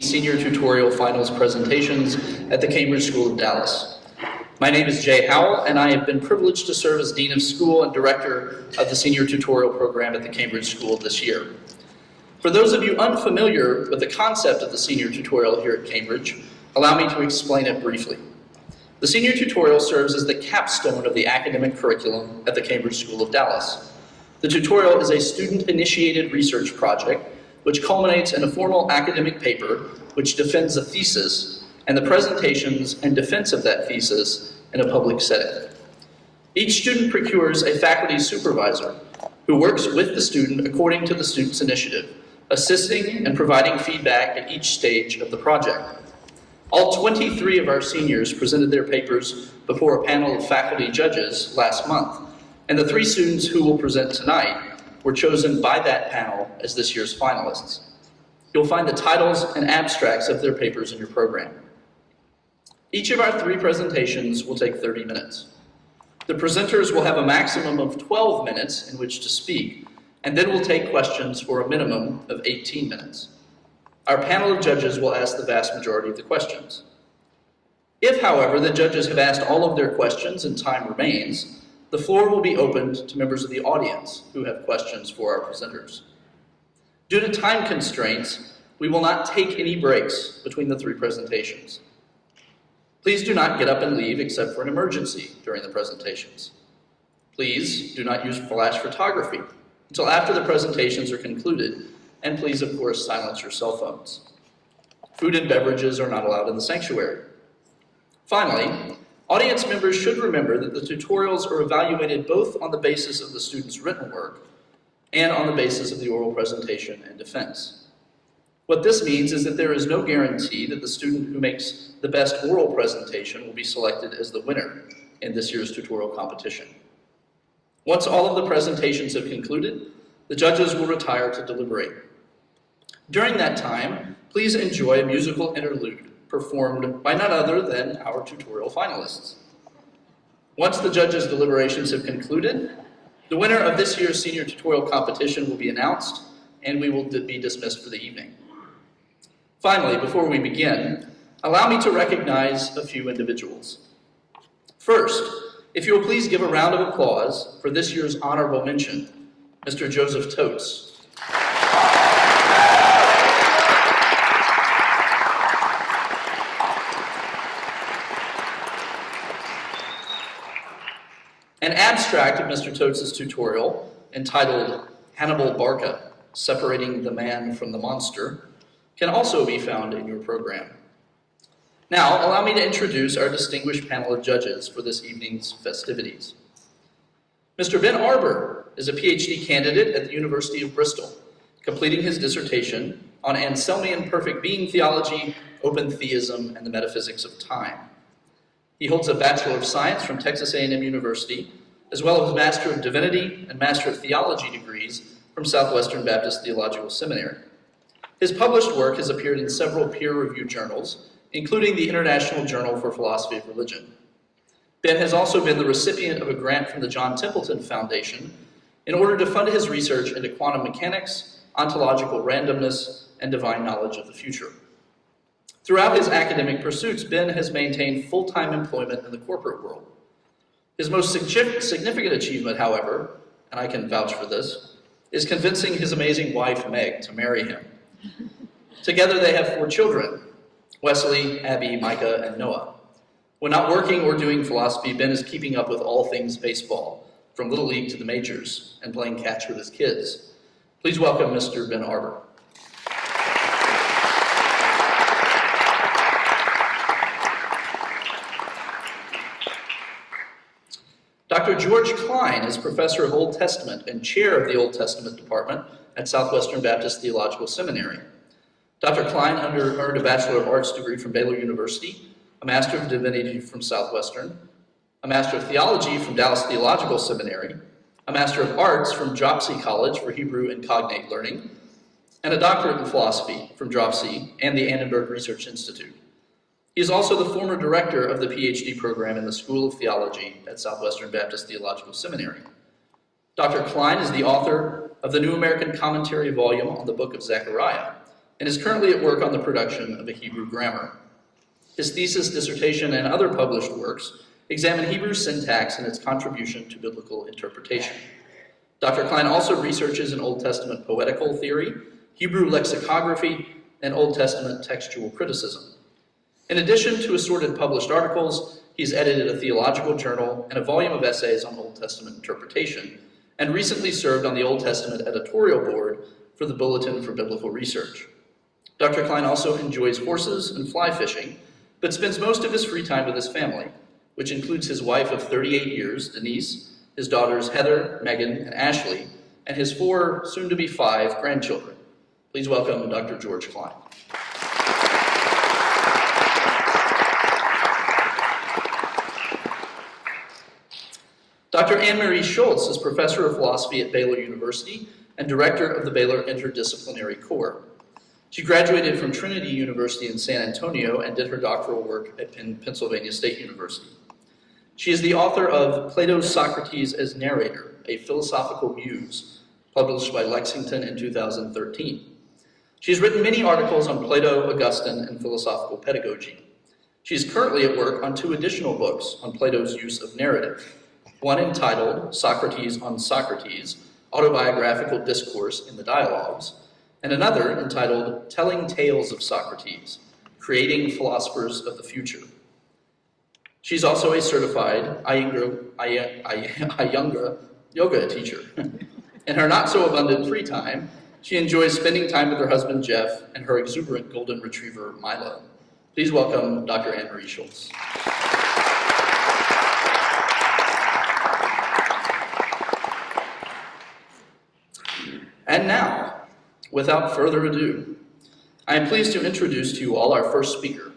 Senior Tutorial Finals presentations at the Cambridge School of Dallas. My name is Jay Howell, and I have been privileged to serve as Dean of School and Director of the Senior Tutorial Program at the Cambridge School this year. For those of you unfamiliar with the concept of the Senior Tutorial here at Cambridge, allow me to explain it briefly. The Senior Tutorial serves as the capstone of the academic curriculum at the Cambridge School of Dallas. The tutorial is a student-initiated research project which culminates in a formal academic paper which defends a thesis and the presentations and defense of that thesis in a public setting. Each student procures a faculty supervisor who works with the student according to the student's initiative, assisting and providing feedback at each stage of the project. All 23 of our seniors presented their papers before a panel of faculty judges last month, and the 3 students who will present tonight were chosen by that panel as this year's finalists. You'll find the titles and abstracts of their papers in your program. Each of our 3 presentations will take 30 minutes. The presenters will have a maximum of 12 minutes in which to speak, and then we'll take questions for a minimum of 18 minutes. Our panel of judges will ask the vast majority of the questions. If, however, the judges have asked all of their questions and time remains, the floor will be opened to members of the audience who have questions for our presenters. Due to time constraints, we will not take any breaks between the 3 presentations. Please do not get up and leave except for an emergency during the presentations. Please do not use flash photography until after the presentations are concluded, and please, of course, silence your cell phones. Food and beverages are not allowed in the sanctuary. Finally, audience members should remember that the tutorials are evaluated both on the basis of the student's written work and on the basis of the oral presentation and defense. What this means is that there is no guarantee that the student who makes the best oral presentation will be selected as the winner in this year's tutorial competition. Once all of the presentations have concluded, the judges will retire to deliberate. During that time, please enjoy a musical interlude performed by none other than our tutorial finalists. Once the judges' deliberations have concluded, the winner of this year's senior tutorial competition will be announced, and we will be dismissed for the evening. Finally, before we begin, allow me to recognize a few individuals. First, if you will please give a round of applause for this year's honorable mention, Mr. Joseph Totes. An abstract of Mr. Totes' tutorial, entitled Hannibal Barca, Separating the Man from the Monster, can also be found in your program. Now, allow me to introduce our distinguished panel of judges for this evening's festivities. Mr. Ben Arbour is a PhD candidate at the University of Bristol, completing his dissertation on Anselmian perfect being theology, open theism, and the metaphysics of time. He holds a Bachelor of Science from Texas A&M University, as well as Master of Divinity and Master of Theology degrees from Southwestern Baptist Theological Seminary. His published work has appeared in several peer-reviewed journals, including the International Journal for Philosophy of Religion. Ben has also been the recipient of a grant from the John Templeton Foundation in order to fund his research into quantum mechanics, ontological randomness, and divine knowledge of the future. Throughout his academic pursuits, Ben has maintained full-time employment in the corporate world. His most significant achievement, however, and I can vouch for this, is convincing his amazing wife, Meg, to marry him. Together they have 4 children, Wesley, Abby, Micah, and Noah. When not working or doing philosophy, Ben is keeping up with all things baseball, from Little League to the majors, and playing catch with his kids. Please welcome Mr. Ben Arbour. Dr. George Klein is Professor of Old Testament and Chair of the Old Testament Department at Southwestern Baptist Theological Seminary. Dr. Klein earned a Bachelor of Arts degree from Baylor University, a Master of Divinity from Southwestern, a Master of Theology from Dallas Theological Seminary, a Master of Arts from Dropsy College for Hebrew and Cognate Learning, and a Doctorate in Philosophy from Dropsy and the Annenberg Research Institute. He is also the former director of the PhD program in the School of Theology at Southwestern Baptist Theological Seminary. Dr. Klein is the author of the New American Commentary volume on the Book of Zechariah, and is currently at work on the production of a Hebrew grammar. His thesis, dissertation, and other published works examine Hebrew syntax and its contribution to biblical interpretation. Dr. Klein also researches in Old Testament poetical theory, Hebrew lexicography, and Old Testament textual criticism. In addition to assorted published articles, he's edited a theological journal and a volume of essays on Old Testament interpretation, and recently served on the Old Testament editorial board for the Bulletin for Biblical Research. Dr. Klein also enjoys horses and fly fishing, but spends most of his free time with his family, which includes his wife of 38 years, Denise, his daughters Heather, Megan, and Ashley, and his 4, soon-to-be 5, grandchildren. Please welcome Dr. George Klein. Dr. Anne-Marie Schultz is professor of philosophy at Baylor University and director of the Baylor Interdisciplinary Corps. She graduated from Trinity University in San Antonio and did her doctoral work at Pennsylvania State University. She is the author of Plato's Socrates as Narrator, a Philosophical Muse, published by Lexington in 2013. She has written many articles on Plato, Augustine, and philosophical pedagogy. She is currently at work on 2 additional books on Plato's use of narrative, one entitled Socrates on Socrates, Autobiographical Discourse in the Dialogues, and another entitled Telling Tales of Socrates, Creating Philosophers of the Future. She's also a certified Iyengar yoga teacher. In her not-so-abundant free time, she enjoys spending time with her husband, Jeff, and her exuberant golden retriever, Milo. Please welcome Dr. Anne-Marie Schultz. And now, without further ado, I am pleased to introduce to you all our first speaker,